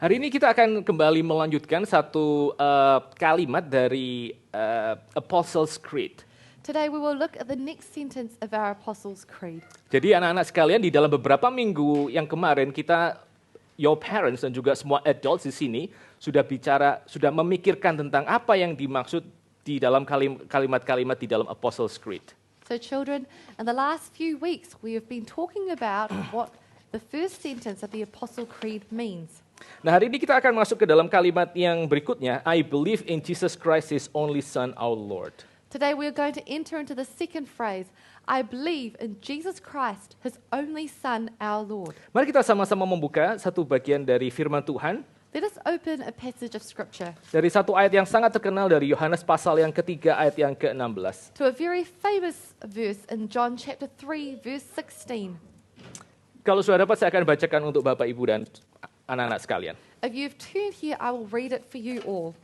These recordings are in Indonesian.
Hari ini kita akan kembali melanjutkan satu kalimat dari Apostles' Creed. Today we will look at the next sentence of our Apostles' Creed. Jadi anak-anak sekalian, di dalam beberapa minggu yang kemarin kita, your parents dan juga semua adults di sini sudah memikirkan tentang apa yang dimaksud di dalam kalimat-kalimat di dalam Apostles' Creed. So children, in the last few weeks we have been talking about what the first sentence of the Apostle Creed means. Nah, hari ini kita akan masuk ke dalam kalimat yang berikutnya, I believe in Jesus Christ, His only Son, our Lord. Today we are going to enter into the second phrase, I believe in Jesus Christ, His only Son, our Lord. Mari kita sama-sama membuka satu bagian dari firman Tuhan. Let us open a passage of scripture Dari satu ayat yang sangat terkenal dari Yohanes pasal yang ketiga ayat yang ke-16. to a very famous verse in John chapter 3 verse 16. Kalau sudah dapat, saya akan bacakan untuk Bapak, Ibu, dan anak-anak sekalian. If you've turned here, I will read it for you all.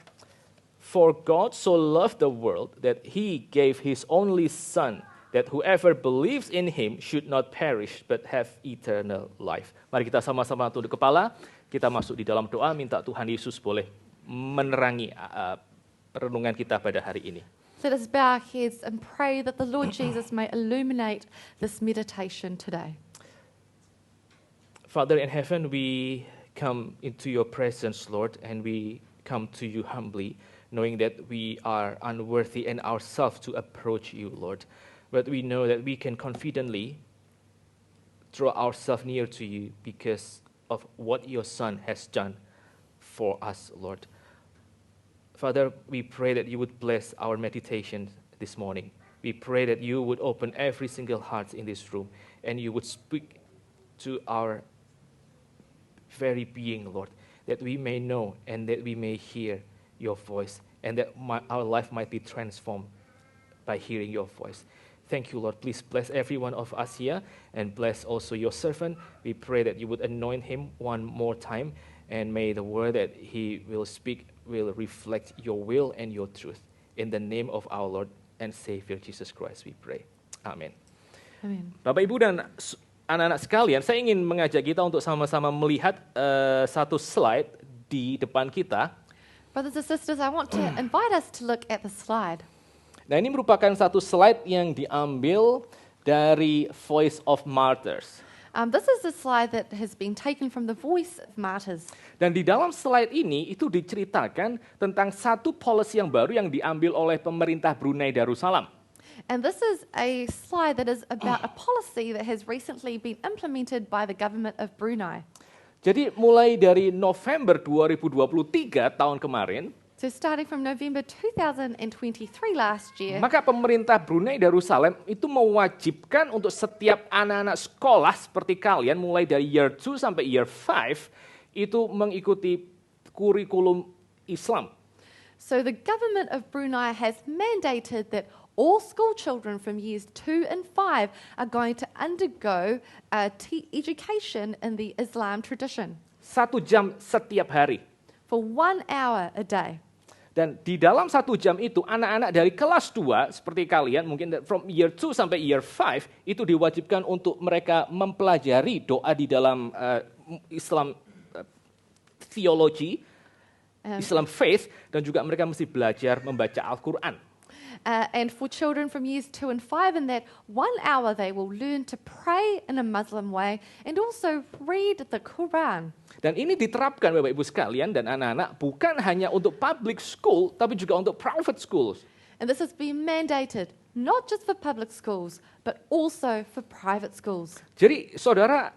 For God so loved the world that He gave His only Son, that whoever believes in Him should not perish but have eternal life. Mari kita sama-sama tunduk kepala, kita masuk di dalam doa, minta Tuhan Yesus boleh menerangi renungan kita pada hari ini. Let us bow our heads and pray that the Lord Jesus may illuminate this meditation today. Father in heaven, we come into your presence, Lord, and we come to you humbly, knowing that we are unworthy in ourselves to approach you, Lord. But we know that we can confidently draw ourselves near to you because of what your Son has done for us, Lord. Father, we pray that you would bless our meditation this morning. We pray that you would open every single heart in this room and you would speak to our very being, Lord, that we may know and that we may hear your voice and that our life might be transformed by hearing your voice. Thank you, Lord. Please bless every one of us here and bless also your servant. We pray that you would anoint him one more time and may the word that he will speak will reflect your will and your truth. In the name of our Lord and Savior Jesus Christ, we pray. Amen. Amen. Bapak, Ibu, dan anak-anak sekalian, saya ingin mengajak kita untuk sama-sama melihat satu slide di depan kita. Brothers and sisters, I want to invite us to look at the slide. Nah, ini merupakan satu slide yang diambil dari Voice of Martyrs. This is a slide that has been taken from the Voice of Martyrs. Dan di dalam slide ini itu diceritakan tentang satu policy yang baru yang diambil oleh pemerintah Brunei Darussalam. And this is a slide that is about a policy that has recently been implemented by the government of Brunei. Jadi mulai dari November 2023 tahun kemarin, So starting from November 2023 last year, maka pemerintah Brunei Darussalam itu mewajibkan untuk setiap anak-anak sekolah seperti kalian mulai dari year 2 sampai year 5 itu mengikuti kurikulum Islam. so the government of Brunei has mandated that all school children from years 2 and 5 are going to undergo education in the Islam tradition 1 jam setiap hari. for 1 hour a day. Dan di dalam 1 jam itu, anak-anak dari kelas 2, seperti kalian, mungkin from year 2 sampai year 5, itu diwajibkan untuk mereka mempelajari doa di dalam Islam theology, Islam faith, dan juga mereka mesti belajar membaca Al-Quran. And for children from years 2 and 5, in that 1 hour they will learn to pray in a Muslim way and also read the Quran. Dan ini diterapkan Bapak Ibu sekalian dan anak-anak bukan hanya untuk public school, tapi juga untuk private schools. And this has been mandated not just for public schools, but also for private schools. Jadi saudara,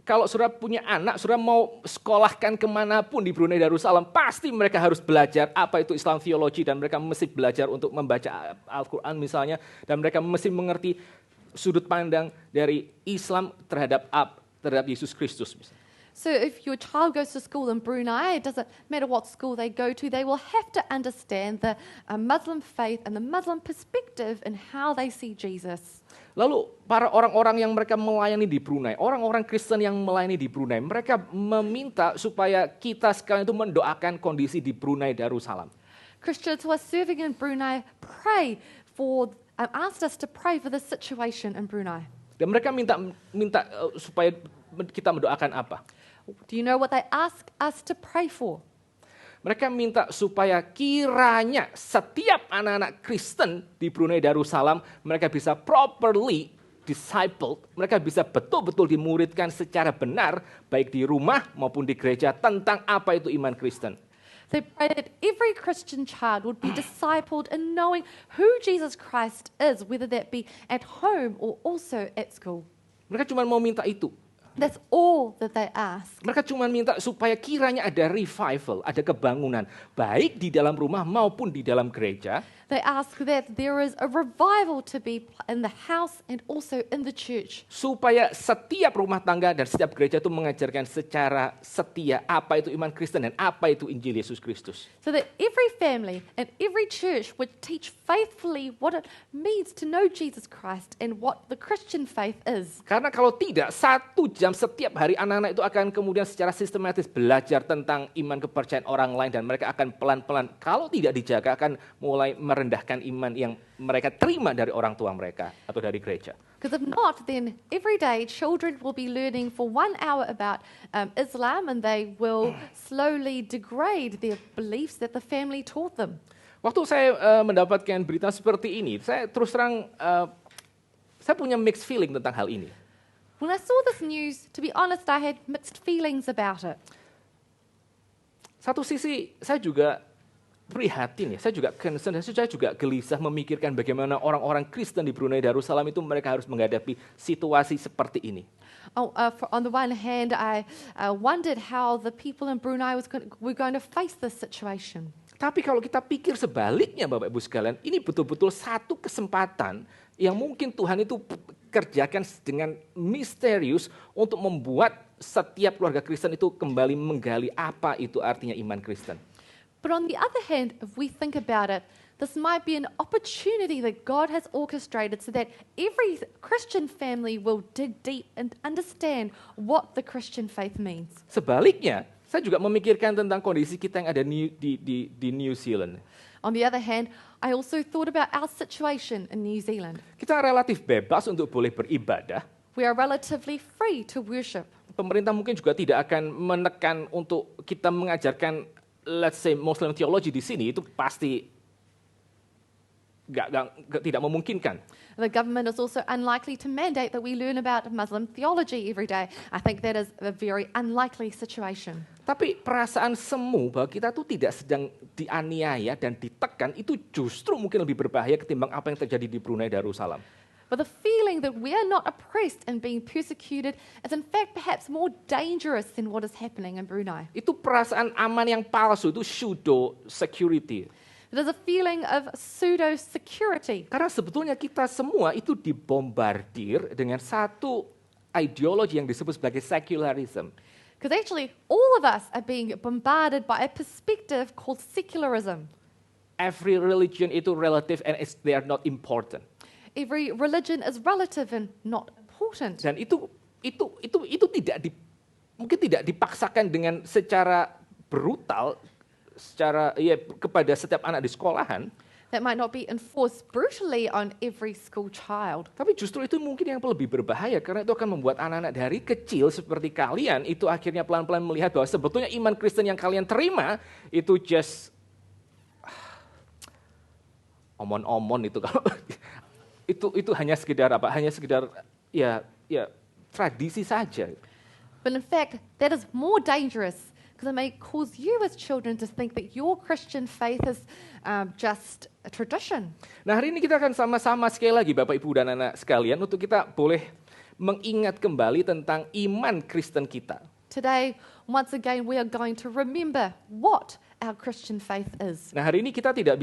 kalau saudara punya anak, saudara mau sekolahkan kemanapun di Brunei Darussalam, pasti mereka harus belajar apa itu Islam theology dan mereka mesti belajar untuk membaca Al-Quran misalnya, dan mereka mesti mengerti sudut pandang dari Islam terhadap Yesus Kristus. So if your child goes to school in Brunei, it doesn't matter what school they go to, they will have to understand the Muslim faith and the Muslim perspective and how they see Jesus. Lalu para orang-orang yang mereka melayani di Brunei, orang-orang Kristen yang melayani di Brunei, mereka meminta supaya kita sekalian itu mendoakan kondisi di Brunei Darussalam. Christians who are serving in Brunei asked us to pray for the situation in Brunei. Dan mereka minta supaya kita mendoakan apa? Do you know what they ask us to pray for? Mereka minta supaya kiranya setiap anak-anak Kristen di Brunei Darussalam mereka bisa properly discipled, mereka bisa betul-betul dimuridkan secara benar baik di rumah maupun di gereja tentang apa itu iman Kristen. They pray that every Christian child would be discipled in knowing who Jesus Christ is, whether that be at home or also at school. Mereka cuma mau minta itu. That's all that they ask. Mereka cuma minta supaya kiranya ada revival, ada kebangunan, baik di dalam rumah maupun di dalam gereja. They ask that there is a revival to be in the house and also in the church. Supaya setiap rumah tangga dan setiap gereja itu mengajarkan secara setia apa itu iman Kristen dan apa itu Injil Yesus Kristus. So that every family and every church would teach faithfully what it means to know Jesus Christ and what the Christian faith is. Karena kalau tidak, 1 jam setiap hari anak-anak itu akan kemudian secara sistematis belajar tentang iman kepercayaan orang lain dan mereka akan pelan-pelan, kalau tidak dijaga akan mulai merendahkan iman yang mereka terima dari orang tua mereka atau dari gereja. Because if not, then every day children will be learning for 1 hour about Islam and they will slowly degrade their beliefs that the family taught them. Waktu saya mendapatkan berita seperti ini, saya terus terang saya punya mixed feeling tentang hal ini. When I saw this news, to be honest, I had mixed feelings about it. Satu sisi saya juga prihatin ya, saya juga concern dan saya juga gelisah memikirkan bagaimana orang-orang Kristen di Brunei Darussalam itu mereka harus menghadapi situasi seperti ini. On the one hand, I wondered how the people in Brunei were going to face this situation. Tapi kalau kita pikir sebaliknya Bapak Ibu sekalian, ini betul-betul satu kesempatan yang mungkin Tuhan itu kerjakan dengan misterius untuk membuat setiap keluarga Kristen itu kembali menggali apa itu artinya iman Kristen. But on the other hand, if we think about it, this might be an opportunity that God has orchestrated so that every Christian family will dig deep and understand what the Christian faith means. Sebaliknya, saya juga memikirkan tentang kondisi kita yang ada di New Zealand. On the other hand, I also thought about our situation in New Zealand. Kita relatif bebas untuk boleh beribadah. We are relatively free to worship. Pemerintah mungkin juga tidak akan menekan untuk kita mengajarkan, let's say, Muslim theology di sini, itu pasti tidak memungkinkan. The government is also unlikely to mandate that we learn about Muslim theology every day. I think that is a very unlikely situation. Tapi perasaan semu bahwa kita tuh tidak sedang dianiaya dan ditekan itu justru mungkin lebih berbahaya ketimbang apa yang terjadi di Brunei Darussalam. But the feeling that we are not oppressed and being persecuted is in fact perhaps more dangerous than what is happening in Brunei. Itu perasaan aman yang palsu, itu pseudo security. It is a feeling of pseudo security. Karena sebetulnya kita semua itu dibombardir dengan satu ideologi yang disebut sebagai secularism. Because actually all of us are being bombarded by a perspective called secularism. Every religion itu relative and they are not important. Every religion is relative and not important. Dan itu mungkin tidak dipaksakan dengan secara brutal kepada setiap anak di sekolahan. That might not be enforced brutally on every school child. Tapi justru itu mungkin yang lebih berbahaya karena itu akan membuat anak-anak dari kecil seperti kalian itu akhirnya pelan-pelan melihat bahwa sebetulnya iman Kristen yang kalian terima itu just omon-omon itu kalau itu hanya sekedar apa? Hanya sekedar ya tradisi saja. But in fact, that is more dangerous because it may cause you as children to think that your Christian faith is just a tradition. Nah, hari ini kita akan sama-sama sekali lagi Bapak Ibu dan anak sekalian untuk kita boleh mengingat kembali tentang iman Kristen kita. Today, once again, we are going to remember what our Christian faith is. Nah, hari ini kita tidak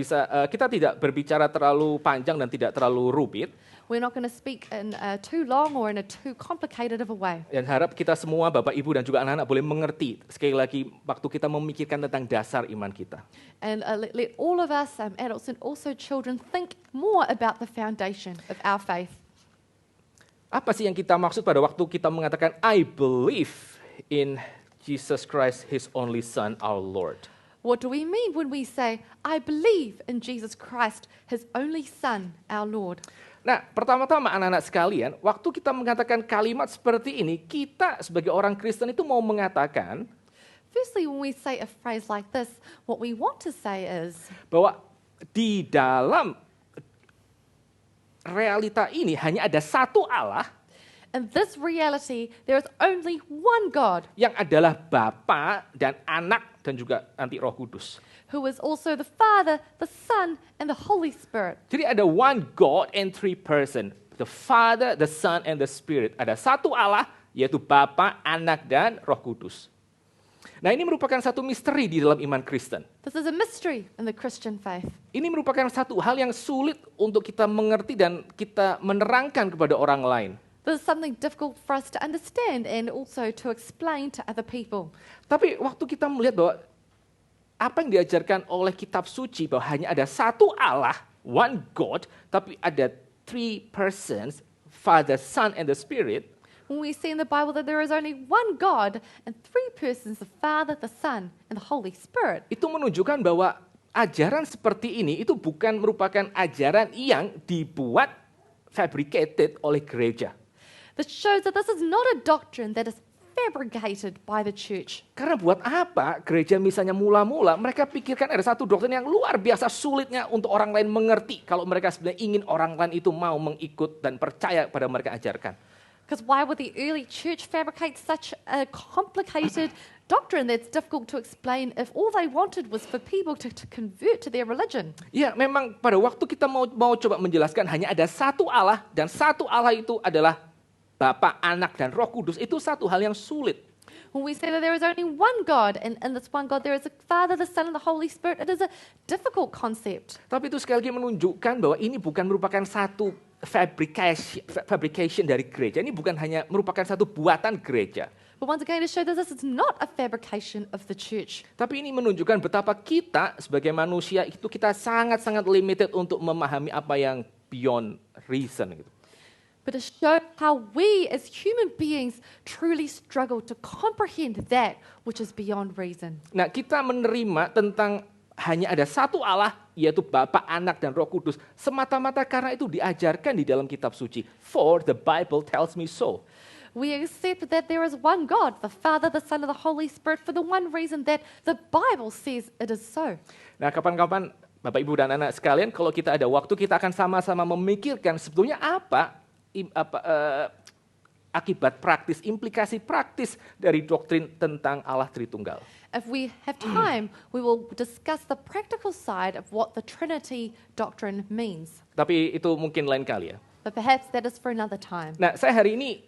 berbicara terlalu panjang dan tidak terlalu rumit. We're not going to speak in too long or in a too complicated of a way. Dan harap kita semua, Bapak, Ibu, dan juga anak-anak boleh mengerti sekali lagi waktu kita memikirkan tentang dasar iman kita. And let all of us, adults and also children, think more about the foundation of our faith. Apa sih yang kita maksud pada waktu kita mengatakan, I believe in Jesus Christ, His only Son, our Lord? What do we mean when we say, I believe in Jesus Christ, His only Son, our Lord? Nah, pertama-tama anak-anak sekalian, waktu kita mengatakan kalimat seperti ini, kita sebagai orang Kristen itu mau mengatakan Firstly, when we say a phrase like this, what we want to say is bahwa di dalam realita ini hanya ada satu Allah in this reality, there is only one God yang adalah Bapa dan Anak dan juga nanti Roh Kudus. who is also the Father, the Son, and the Holy Spirit. Jadi ada one God and three person. The Father, the Son, and the Spirit. Ada satu Allah, yaitu Bapa, Anak, dan Roh Kudus. Nah, ini merupakan satu misteri di dalam iman Kristen. This is a mystery in the Christian faith. Ini merupakan satu hal yang sulit untuk kita mengerti dan kita menerangkan kepada orang lain. This is something difficult for us to understand and also to explain to other people. Tapi waktu kita melihat bahwa apa yang diajarkan oleh kitab suci bahwa hanya ada satu Allah, one God, tapi ada three persons, Father, Son, and the Spirit. When we see in the Bible that there is only one God and three persons, the Father, the Son, and the Holy Spirit. Itu menunjukkan bahwa ajaran seperti ini itu bukan merupakan ajaran yang dibuat fabricated oleh gereja. This shows that this is not a doctrine that is fabricated by the church. Karena buat apa gereja misalnya mula-mula mereka pikirkan ada satu doktrin yang luar biasa sulitnya untuk orang lain mengerti kalau mereka sebenarnya ingin orang lain itu mau mengikut dan percaya pada mereka ajarkan. Because why would the early church fabricate such a complicated doctrine that's difficult to explain if all they wanted was for people to convert to their religion? Ya, memang pada waktu kita mau coba menjelaskan hanya ada satu Allah dan satu Allah itu adalah Bapa, Anak, dan Roh Kudus, itu satu hal yang sulit. When we say that there is only one God, and in this one God there is a Father, the Son, and the Holy Spirit, it is a difficult concept. Tapi itu sekali lagi menunjukkan bahwa ini bukan merupakan satu fabrication dari gereja. Ini bukan hanya merupakan satu buatan gereja. But once again to show that this is not a fabrication of the church. Tapi ini menunjukkan betapa kita sebagai manusia itu kita sangat-sangat limited untuk memahami apa yang beyond reason gitu. But to show how we as human beings truly struggle to comprehend that which is beyond reason. Nah, kita menerima tentang hanya ada satu Allah, yaitu Bapa, Anak, dan Roh Kudus, semata-mata karena itu diajarkan di dalam kitab suci. For the Bible tells me so. We accept that there is one God, the Father, the Son, and the Holy Spirit, for the one reason that the Bible says it is so. Nah, kapan-kapan Bapak, Ibu, dan anak sekalian, kalau kita ada waktu, kita akan sama-sama memikirkan sebetulnya apa akibat praktis, implikasi praktis dari doktrin tentang Allah Tritunggal. If we have time, we will discuss the practical side of what the Trinity doctrine means. Tapi itu mungkin lain kali ya. But perhaps that is for another time. Nah, saya hari ini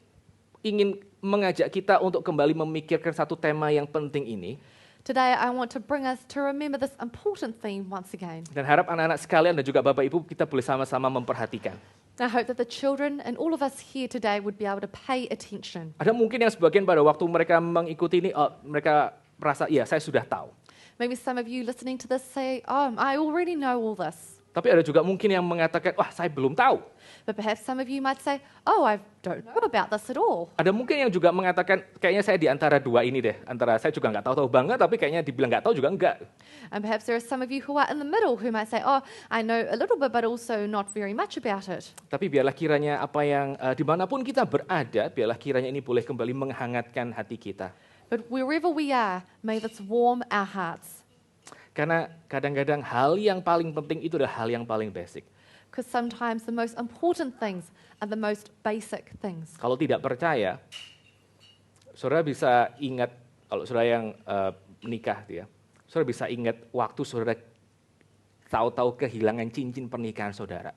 ingin mengajak kita untuk kembali memikirkan satu tema yang penting ini. Today, I want to bring us to remember this important theme once again. Dan harap anak-anak sekalian dan juga Bapak Ibu kita boleh sama-sama memperhatikan. I hope that the children and all of us here today would be able to pay attention. Ada mungkin yang sebagian pada waktu mereka mengikuti ini, mereka merasa, ya saya sudah tahu. Maybe some of you listening to this say, oh, I already know all this. Tapi ada juga mungkin yang mengatakan, wah saya belum tahu. But perhaps some of you might say, oh, I don't know about this at all. Ada mungkin yang juga mengatakan, kayaknya saya di antara dua ini deh. Antara saya juga nggak tahu-tahu banget, tapi kayaknya dibilang nggak tahu juga enggak. And perhaps there are some of you who are in the middle who might say, oh, I know a little bit, but also not very much about it. Tapi biarlah kiranya apa yang dimanapun kita berada, biarlah kiranya ini boleh kembali menghangatkan hati kita. But wherever we are, may this warm our hearts. Karena kadang-kadang hal yang paling penting itu adalah hal yang paling basic. Because sometimes the most important things are the most basic things. Kalau tidak percaya, saudara bisa ingat, kalau saudara yang menikah, ya, saudara bisa ingat waktu saudara tahu-tahu kehilangan cincin pernikahan saudara.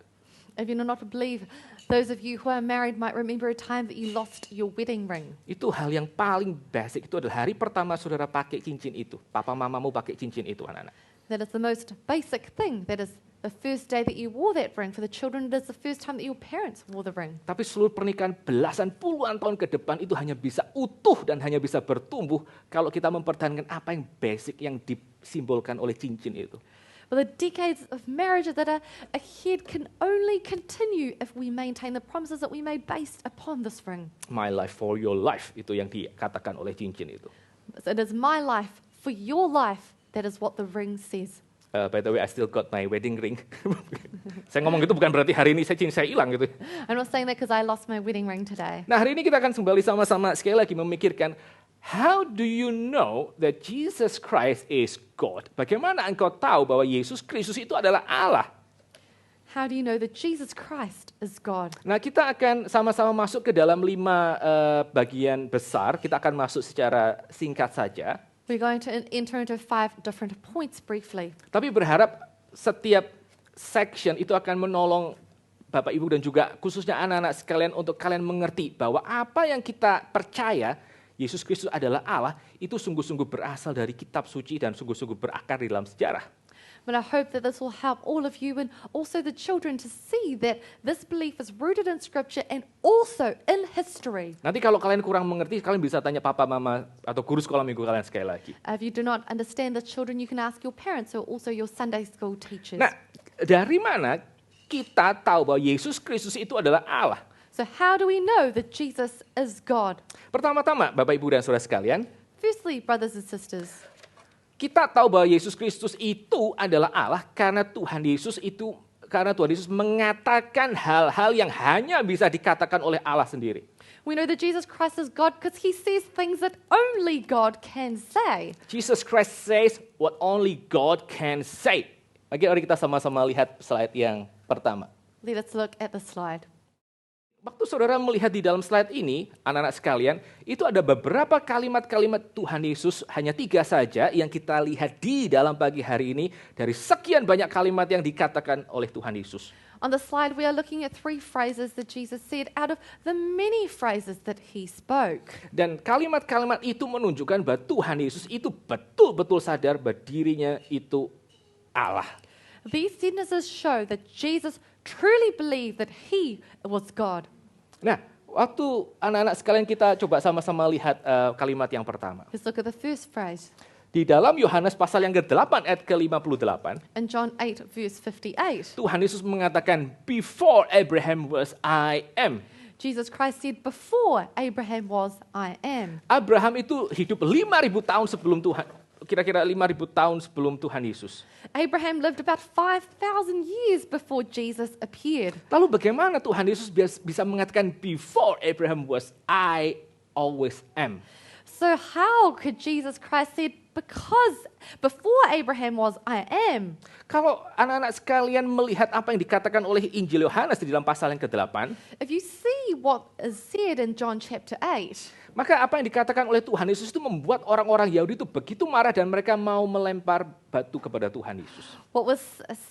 If you do not believe, those of you who are married might remember a time that you lost your wedding ring. Itu hal yang paling basic, itu adalah hari pertama saudara pakai cincin itu. Papa mamamu pakai cincin itu, anak-anak. That is the most basic thing. That is the first day that you wore that ring. For the children, it is the first time that your parents wore the ring. Tapi seluruh pernikahan belasan puluhan tahun ke depan itu hanya bisa utuh dan hanya bisa bertumbuh kalau kita mempertahankan apa yang basic yang disimbolkan oleh cincin itu. But the decades of marriage that are ahead can only continue if we maintain the promises that we made based upon this ring. My life for your life, itu yang dikatakan oleh cincin itu. So it is my life for your life. That is what the ring says. By the way, I still got my wedding ring. Saya ngomong gitu bukan berarti hari ini cincin saya hilang gitu. I'm not saying that because I lost my wedding ring today. Nah, hari ini kita akan kembali sama-sama sekali lagi memikirkan, how do you know that Jesus Christ is God? Bagaimana engkau tahu bahwa Yesus Kristus itu adalah Allah? How do you know that Jesus Christ is God? Nah, kita akan sama-sama masuk ke dalam 5 bagian besar. Kita akan masuk secara singkat saja. We're going to enter into 5 different points briefly. Tapi berharap setiap section itu akan menolong Bapak Ibu dan juga khususnya anak-anak sekalian untuk kalian mengerti bahwa apa yang kita percaya Yesus Kristus adalah Allah itu sungguh-sungguh berasal dari kitab suci dan sungguh-sungguh berakar di dalam sejarah. But I hope that this will help all of you and also the children to see that this belief is rooted in Scripture and also in history. Nanti kalau kalian kurang mengerti, kalian bisa tanya papa, mama, atau guru sekolah minggu kalian sekali lagi. If you do not understand the children, you can ask your parents or also your Sunday school teachers. Nah, dari mana kita tahu bahwa Yesus Kristus itu adalah Allah? So how do we know that Jesus is God? Pertama-tama, Bapak, Ibu, dan Saudara sekalian, Firstly, brothers and sisters, kita tahu bahwa Yesus Kristus itu adalah Allah karena Tuhan Yesus mengatakan hal-hal yang hanya bisa dikatakan oleh Allah sendiri. we know that Jesus Christ is God because he says things that only God can say. Jesus Christ says what only God can say. Mari kita sama-sama lihat slide yang pertama. Let us look at the slide. Waktu saudara melihat di dalam slide ini, anak-anak sekalian, itu ada beberapa kalimat-kalimat Tuhan Yesus, hanya 3 saja yang kita lihat di dalam pagi hari ini dari sekian banyak kalimat yang dikatakan oleh Tuhan Yesus. On the slide, we are looking at 3 phrases that Jesus said out of the many phrases that he spoke. Dan kalimat-kalimat itu menunjukkan bahwa Tuhan Yesus itu betul-betul sadar bahwa dirinya itu Allah. These sentences show that Jesus truly believed that he was God. Nah, waktu anak-anak sekalian kita coba sama-sama lihat kalimat yang pertama. Let's look at the first phrase. Di dalam Yohanes pasal yang ke-8 ayat ke-58, In John 8, verse 58, Tuhan Yesus mengatakan, "Before Abraham was, I am." Jesus Christ said, before Abraham was, I am. Abraham itu hidup 5.000 tahun sebelum Tuhan, kira-kira 5.000 tahun sebelum Tuhan Yesus. Abraham lived about 5,000 years before Jesus appeared. Lalu bagaimana Tuhan Yesus bisa mengatakan, "Before Abraham was, I always am"? So how could Jesus Christ say, because before Abraham was, I am? Kalau anak-anak sekalian melihat apa yang dikatakan oleh Injil Yohanes di dalam pasal yang ke-8, If you see what is said in John chapter 8, maka apa yang dikatakan oleh Tuhan Yesus itu membuat orang-orang Yahudi itu begitu marah dan mereka mau melempar batu kepada Tuhan Yesus. what was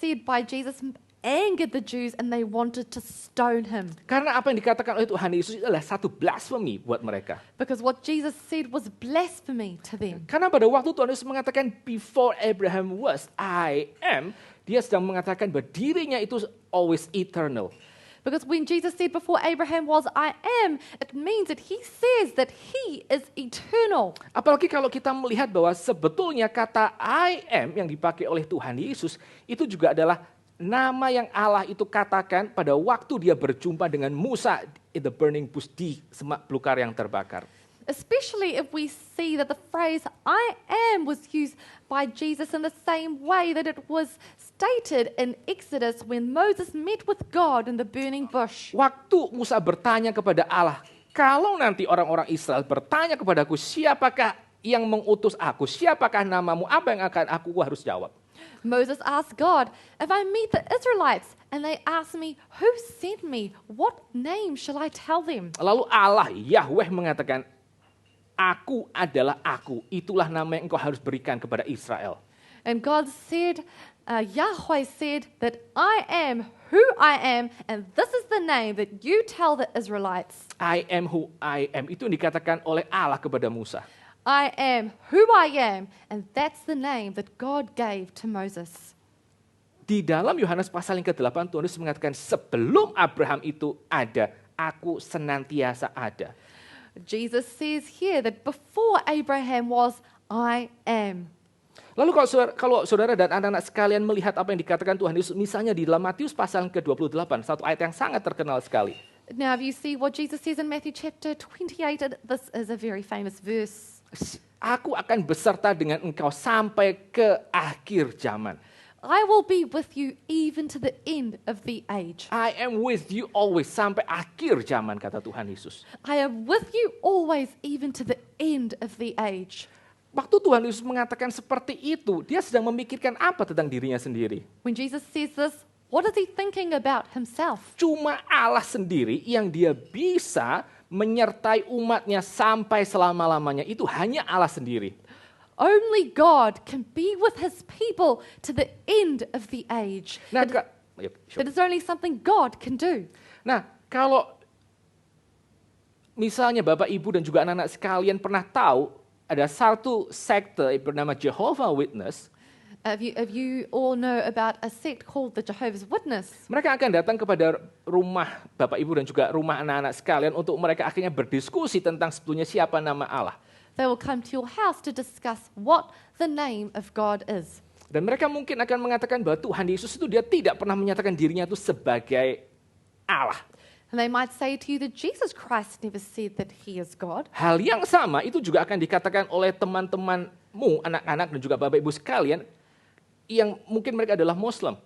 said by Jesus angered the Jews and they wanted to stone him. Karena apa yang dikatakan oleh Tuhan Yesus itu adalah satu blasfemi buat mereka. Because what Jesus said was blasphemy to them. Karena pada waktu Tuhan Yesus mengatakan before Abraham was, I am, dia sedang mengatakan bahwa dirinya itu always eternal. Because when Jesus said before Abraham was, I am, it means that he says that he is eternal. Apalagi kalau kita melihat bahwa sebetulnya kata I am yang dipakai oleh Tuhan Yesus itu juga adalah nama yang Allah itu katakan pada waktu dia berjumpa dengan Musa in the burning bush di semak belukar yang terbakar. Especially if we see that the phrase I am was used by Jesus in the same way that it was stated in Exodus when Moses met with God in the burning bush. Waktu Musa bertanya kepada Allah, kalau nanti orang-orang Israel bertanya kepadaku, siapakah yang mengutus aku? Siapakah namamu? Apa yang akan aku harus jawab? Moses asked God, if I meet the Israelites and they ask me, who sent me? What name shall I tell them? Lalu Allah, Yahweh mengatakan, aku adalah aku. Itulah nama yang engkau harus berikan kepada Israel. And God said, Yahweh said that I am who I am, and this is the name that you tell the Israelites. I am who I am. Itu yang dikatakan oleh Allah kepada Musa. I am who I am, and that's the name that God gave to Moses. Di dalam Yohanes pasal yang ke-8, Tuhan Yesus mengatakan, sebelum Abraham itu ada, aku senantiasa ada. Jesus says here that before Abraham was, I am. Lalu kalau saudara dan anak-anak sekalian melihat apa yang dikatakan Tuhan Yesus, misalnya di dalam Matius pasal ke-28, satu ayat yang sangat terkenal sekali. Now, if you see what Jesus says in Matthew chapter 28, this is a very famous verse. Aku akan beserta dengan engkau sampai ke akhir zaman. I will be with you even to the end of the age. I am with you always, sampai akhir zaman, kata Tuhan Yesus. I am with you always even to the end of the age. Waktu Tuhan Yesus mengatakan seperti itu, dia sedang memikirkan apa tentang dirinya sendiri? When Jesus says this, what is he thinking about himself? Cuma Allah sendiri yang dia bisa menyertai umatnya sampai selama-lamanya. Itu hanya Allah sendiri. Only God can be with his people to the end of the age. Nah, That is only something God can do. Nah, kalau misalnya Bapak, Ibu, dan juga anak-anak sekalian pernah tahu ada satu sekte bernama Jehovah Witness. If you all know about a sect called the Jehovah's Witness, Mereka akan datang kepada rumah Bapak, Ibu, dan juga rumah anak-anak sekalian untuk mereka akhirnya berdiskusi tentang sebetulnya siapa nama Allah. they will come to your house to discuss what the name of God is. Dan mereka mungkin akan mengatakan bahwa Tuhan Yesus itu dia tidak pernah menyatakan dirinya itu sebagai Allah. And they might say to you that Jesus Christ never said that he is God. Hal yang sama itu juga akan dikatakan oleh teman-temanmu, anak-anak dan juga Bapak Ibu sekalian, yang mungkin mereka adalah Muslim.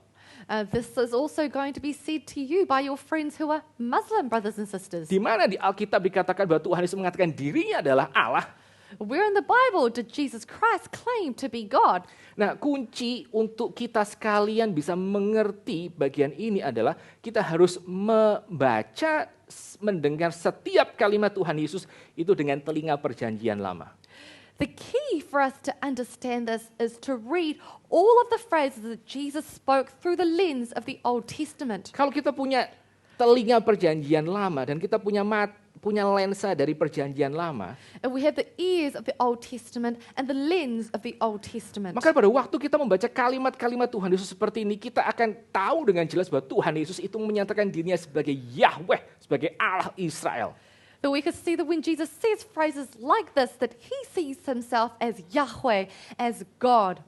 This is also going to be said to you by your friends who are Muslim brothers and sisters. Di mana di Alkitab dikatakan bahwa Tuhan Yesus mengatakan dirinya adalah Allah. Where in the Bible did Jesus Christ claim to be God? Nah, kunci untuk kita sekalian bisa mengerti bagian ini adalah kita harus membaca, mendengar setiap kalimat Tuhan Yesus itu dengan telinga perjanjian lama. The key for us to understand this is to read all of the phrases that Jesus spoke through the lens of the Old Testament. Kalau kita punya telinga perjanjian lama dan kita punya lensa dari perjanjian lama, And we have the ears of the Old Testament and the lens of the Old Testament. maka pada waktu kita membaca kalimat-kalimat Tuhan Yesus seperti ini, kita akan tahu dengan jelas bahwa Tuhan Yesus itu menyatakan dirinya sebagai Yahweh, sebagai Allah Israel. That we could see that when Jesus says phrases like this, that he sees himself as Yahweh, as God.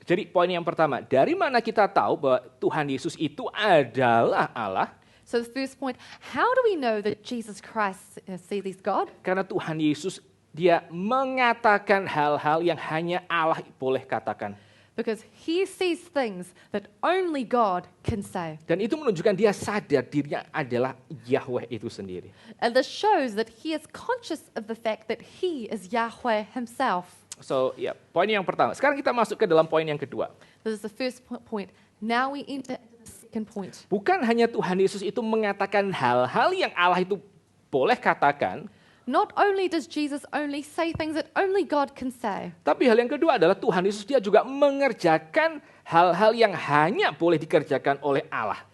Jadi poin yang pertama, dari mana kita tahu bahwa Tuhan Yesus itu adalah Allah? So the first point, how do we know that Jesus Christ sees God? Karena Tuhan Yesus dia mengatakan hal-hal yang hanya Allah boleh katakan. Because he sees things that only God can say. Dan itu menunjukkan dia sadar dirinya adalah Yahweh itu sendiri. And this shows that he is conscious of the fact that he is Yahweh himself. So, ya, poin yang pertama. Sekarang kita masuk ke dalam poin yang kedua. This is the first point. Now we enter into the second point. Bukan hanya Tuhan Yesus itu mengatakan hal-hal yang Allah itu boleh katakan, Not only does Jesus only say things that only God can say, tapi hal yang kedua adalah Tuhan Yesus dia juga mengerjakan hal-hal yang hanya boleh dikerjakan oleh Allah.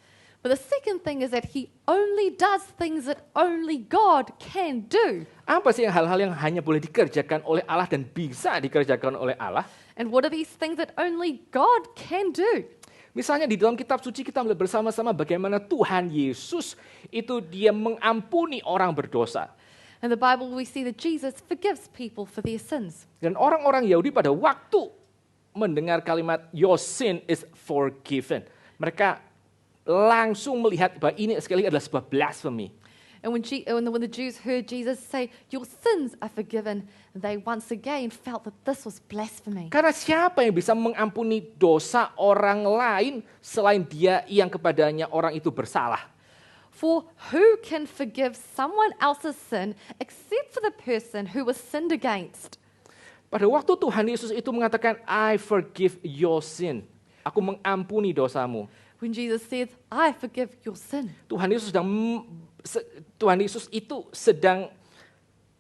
but the second thing is that he only does things that only God can do. Apa sih hal-hal yang hanya boleh dikerjakan oleh Allah dan bisa dikerjakan oleh Allah? And what are these things that only God can do? Misalnya di dalam kitab suci kita melihat bersama-sama bagaimana Tuhan Yesus itu dia mengampuni orang berdosa. In the Bible, we see that Jesus forgives people for their sins. Dan orang-orang Yahudi pada waktu mendengar kalimat your sin is forgiven, mereka langsung melihat bahwa ini sekali adalah sebuah blasphemy. And when the Jews heard Jesus say, your sins are forgiven, they once again felt that this was blasphemy. Karena siapa yang bisa mengampuni dosa orang lain selain dia yang kepadanya orang itu bersalah? For who can forgive someone else's sin except for the person who was sinned against? Pada waktu Tuhan Yesus itu mengatakan, I forgive your sin. Aku mengampuni dosamu. When Jesus says, I forgive your sin. Tuhan Yesus itu sedang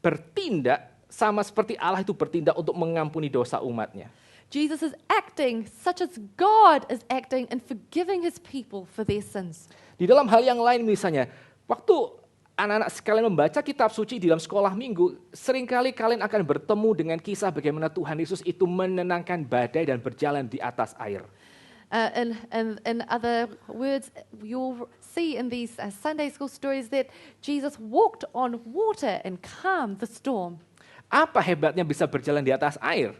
bertindak sama seperti Allah itu bertindak untuk mengampuni dosa umatnya. Jesus is acting such as God is acting in forgiving his people for their sins. Di dalam hal yang lain misalnya, waktu anak-anak sekalian membaca kitab suci di dalam sekolah minggu, seringkali kalian akan bertemu dengan kisah bagaimana Tuhan Yesus itu menenangkan badai dan berjalan di atas air. In other words, you'll see in these Sunday school stories that Jesus walked on water and calmed the storm. Apa hebatnya bisa berjalan di atas air?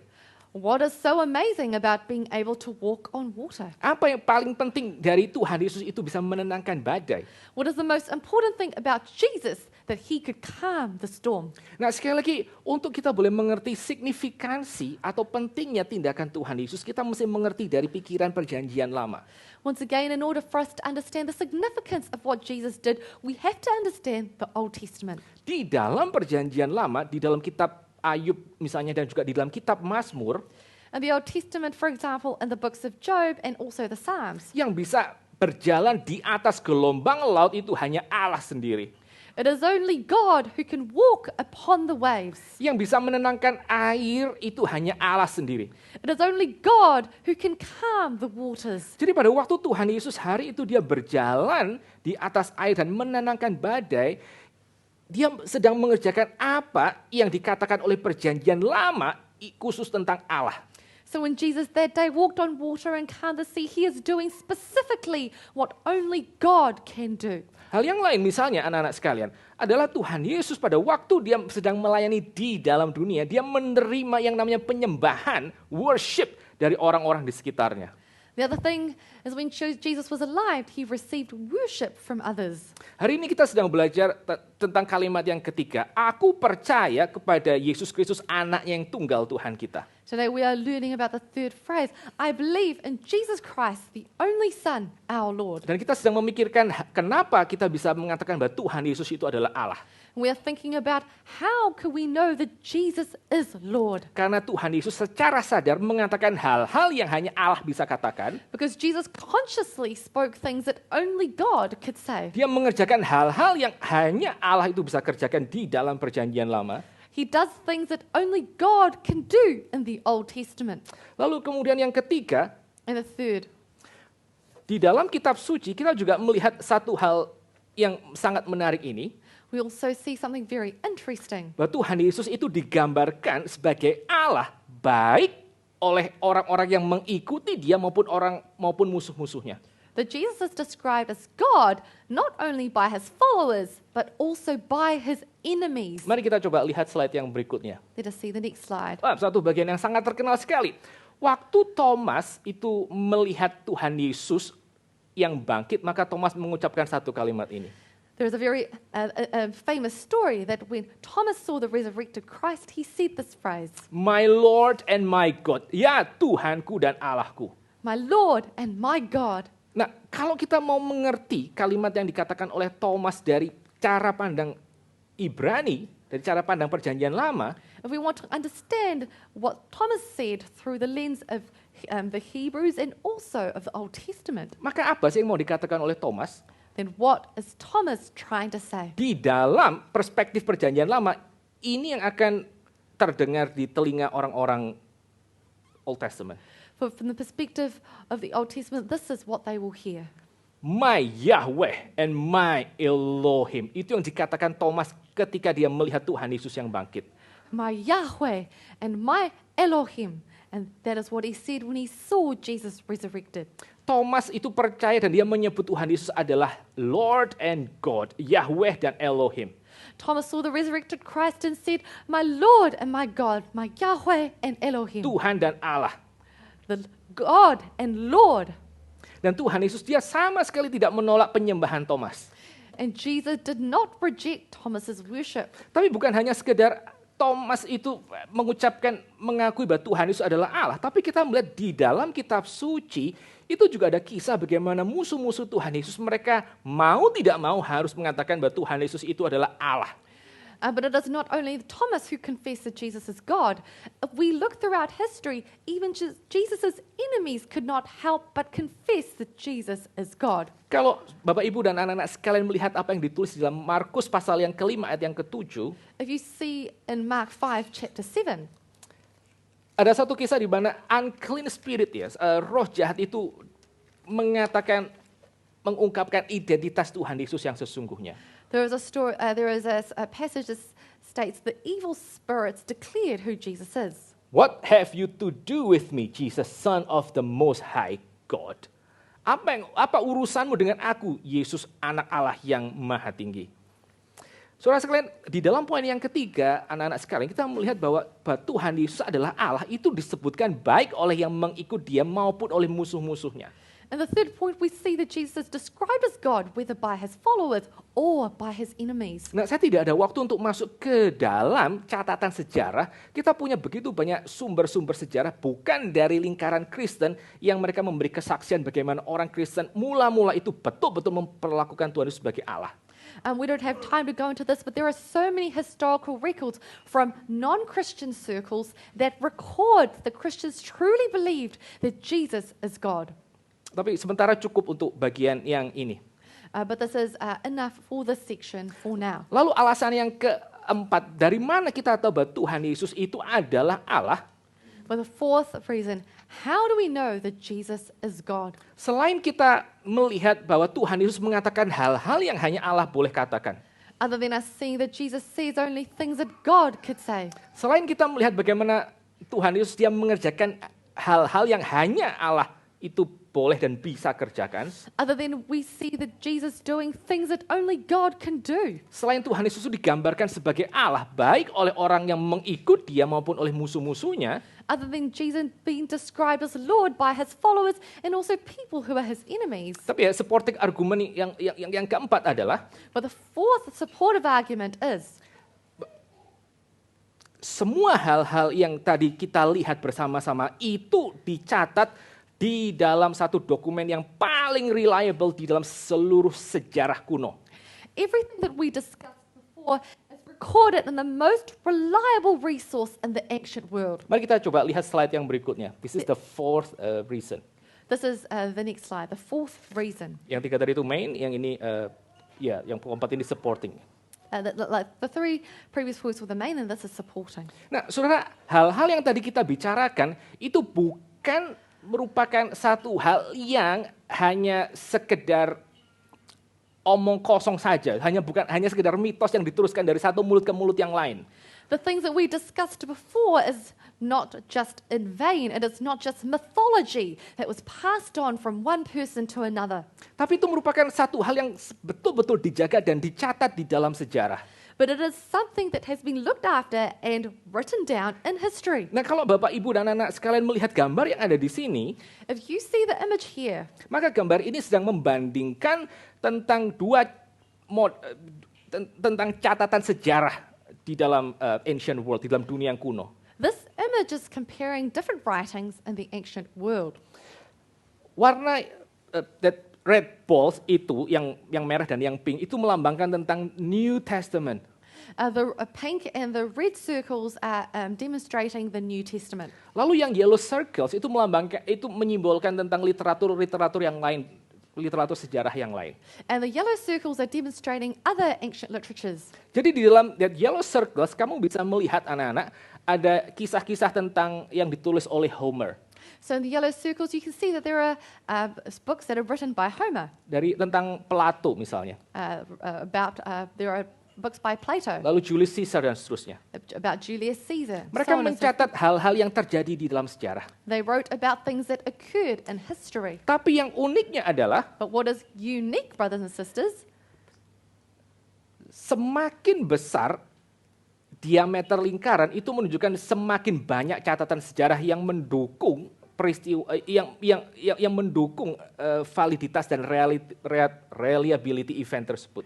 What is so amazing about being able to walk on water? Apa yang paling penting dari Tuhan Yesus itu bisa menenangkan badai? What is the most important thing about Jesus that he could calm the storm? Nah, sekali lagi, untuk kita boleh mengerti signifikansi atau pentingnya tindakan Tuhan Yesus, kita mesti mengerti dari pikiran perjanjian lama. Once again, in order for us to understand the significance of what Jesus did, we have to understand the Old Testament. Di dalam perjanjian lama, di dalam kitab Ayub misalnya dan juga di dalam kitab Mazmur, In the Old Testament, for example, in the books of Job and also the Psalms, yang bisa berjalan di atas gelombang laut itu hanya Allah sendiri. it is only God who can walk upon the waves. Yang bisa menenangkan air itu hanya Allah sendiri. It is only God who can calm the waters. Jadi pada waktu Tuhan Yesus hari itu dia berjalan di atas air dan menenangkan badai, dia sedang mengerjakan apa yang dikatakan oleh perjanjian lama khusus tentang Allah. So when Jesus that day walked on water and calmed the sea, he is doing specifically what only God can do. Hal yang lain misalnya anak-anak sekalian adalah Tuhan Yesus pada waktu dia sedang melayani di dalam dunia, dia menerima yang namanya penyembahan, worship dari orang-orang di sekitarnya. The other thing is when Jesus was alive, he received worship from others. Hari ini kita sedang belajar tentang kalimat yang ketiga. Aku percaya kepada Yesus Kristus anaknya yang tunggal Tuhan kita. Today we are learning about the third phrase. I believe in Jesus Christ, the only Son, our Lord. Dan kita sedang memikirkan kenapa kita bisa mengatakan bahwa Tuhan Yesus itu adalah Allah. We are thinking about how can we know that Jesus is Lord? Karena Tuhan Yesus secara sadar mengatakan hal-hal yang hanya Allah bisa katakan. Because Jesus consciously spoke things that only God could say. Dia mengerjakan hal-hal yang hanya Allah itu bisa kerjakan di dalam perjanjian lama. He does things that only God can do in the Old Testament. Lalu kemudian yang ketiga, And the third, di dalam kitab suci kita juga melihat satu hal yang sangat menarik ini. we also see something very interesting. Bahwa Tuhan Yesus itu digambarkan sebagai Allah baik oleh orang-orang yang mengikuti dia maupun musuh-musuhnya. That Jesus is described as God not only by his followers, but also by his enemies. Mari kita coba lihat slide yang berikutnya. Let us see the next slide. Satu bagian yang sangat terkenal sekali. Waktu Thomas itu melihat Tuhan Yesus yang bangkit, maka Thomas mengucapkan satu kalimat ini. There is a very famous story that when Thomas saw the resurrected Christ, he said this phrase, My Lord and my God. Ya Tuhanku dan Allahku. My Lord and my God. Nah, kalau kita mau mengerti kalimat yang dikatakan oleh Thomas dari cara pandang Ibrani, dari cara pandang perjanjian lama, If we want to understand what Thomas said through the lens of the Hebrews and also of the Old Testament, maka apa sih yang mau dikatakan oleh Thomas? then what is Thomas trying to say? Di dalam perspektif perjanjian lama, ini yang akan terdengar di telinga orang-orang Old Testament. From the perspective of the Old Testament, this is what they will hear. My Yahweh and my Elohim. Itu yang dikatakan Thomas ketika dia melihat Tuhan Yesus yang bangkit. My Yahweh and my Elohim. And that is what he said when he saw Jesus resurrected. Thomas itu percaya dan dia menyebut Tuhan Yesus adalah Lord and God, Yahweh dan Elohim. Thomas saw the resurrected Christ and said, My Lord and my God, my Yahweh and Elohim. Tuhan dan Allah. The God and Lord. Dan Tuhan Yesus dia sama sekali tidak menolak penyembahan Thomas. And Jesus did not reject Thomas's worship. Tapi bukan hanya sekedar Thomas itu mengakui bahwa Tuhan Yesus adalah Allah. Tapi kita melihat di dalam kitab suci, itu juga ada kisah bagaimana musuh-musuh Tuhan Yesus, mereka mau tidak mau harus mengatakan bahwa Tuhan Yesus itu adalah Allah. But it is not only Thomas who confessed that Jesus is God. If we look throughout history, even Jesus' enemies could not help but confess that Jesus is God. Kalau Bapak Ibu dan anak-anak sekalian melihat apa yang ditulis di dalam Markus pasal yang ke-5 ayat yang ke-7, If you see in Mark 5, chapter 7, ada satu kisah di mana unclean spirit ya, roh jahat itu mengungkapkan identitas Tuhan Yesus yang sesungguhnya. there is a passage that states the evil spirits declared who Jesus is. What have you to do with me, Jesus, Son of the Most High God? Apa urusanmu dengan aku, Yesus, anak Allah yang maha tinggi? Saudara sekalian, di dalam poin yang ketiga, anak-anak sekalian, kita melihat bahwa Tuhan Yesus adalah Allah, itu disebutkan baik oleh yang mengikut Dia maupun oleh musuh-musuhnya. And the third point, we see that Jesus is described as God, whether by his followers or by his enemies. Nah, saya tidak ada waktu untuk masuk ke dalam catatan sejarah. Kita punya begitu banyak sumber-sumber sejarah, bukan dari lingkaran Kristen, yang mereka memberi kesaksian bagaimana orang Kristen mula-mula itu betul-betul memperlakukan Tuhan Yesus sebagai Allah. We don't have time to go into this, but there are so many historical records from non-Christian circles that record that Christians truly believed that Jesus is God. Tapi sementara cukup untuk bagian yang ini. But this is enough for this section for now. Lalu alasan yang keempat, dari mana kita tahu bahwa Tuhan Yesus itu adalah Allah? But the fourth reason, how do we know that Jesus is God? Selain kita melihat bahwa Tuhan Yesus mengatakan hal-hal yang hanya Allah boleh katakan. Other than us seeing that Jesus says only things that God could say. Selain kita melihat bagaimana Tuhan Yesus dia mengerjakan hal-hal yang hanya Allah itu boleh dan bisa kerjakan. Other than we see that Jesus doing things that only God can do. Selain Tuhan Yesus itu digambarkan sebagai Allah baik oleh orang yang mengikut Dia maupun oleh musuh-musuhnya. Other than Jesus being described as Lord by his followers and also people who are his enemies. Tapi ya supporting argument yang keempat adalah But the fourth supportive argument is semua hal-hal yang tadi kita lihat bersama-sama itu dicatat di dalam satu dokumen yang paling reliable di dalam seluruh sejarah kuno. everything that we discussed before is recorded in the most reliable resource in the ancient world. Mari kita coba lihat slide yang berikutnya. This is the fourth reason. This is the next slide, the fourth reason. Yang tiga tadi itu main, yang ini yang keempat ini supporting. The three previous points were the main and this is supporting. Nah, saudara, hal-hal yang tadi kita bicarakan itu bukan merupakan satu hal yang hanya sekedar omong kosong saja, hanya sekedar mitos yang diteruskan dari satu mulut ke mulut yang lain. The things that we discussed before is not just in vain, it is not just mythology that was passed on from one person to another. Tapi itu merupakan satu hal yang betul-betul dijaga dan dicatat di dalam sejarah. But it is something that has been looked after and written down in history. Nah, kalau Bapak, Ibu, dan anak sekalian melihat gambar yang ada di sini, If you see the image here, maka gambar ini sedang membandingkan tentang tentang catatan sejarah di dalam ancient world, di dalam dunia yang kuno. this image is comparing different writings in the ancient world. Warna that red balls itu yang merah dan yang pink itu melambangkan tentang New Testament. The pink and the red circles are demonstrating the New Testament. Lalu yang yellow circles itu menyimbolkan tentang literatur yang lain, literatur sejarah yang lain. And the yellow circles are demonstrating other ancient literatures. Jadi di dalam that yellow circles kamu bisa melihat anak-anak ada kisah-kisah tentang yang ditulis oleh Homer. So in the yellow circles, you can see that there are books that are written by Homer. Tentang Plato misalnya. There are books by Plato. Lalu Julius Caesar dan seterusnya. About Julius Caesar. Mereka so on and so mencatat hal-hal yang terjadi di dalam sejarah. They wrote about things that occurred in history. Tapi yang uniknya adalah But what is unique, brothers and sisters, semakin besar diameter lingkaran itu menunjukkan semakin banyak catatan sejarah yang mendukung peristiwa yang mendukung validitas dan reliability event tersebut.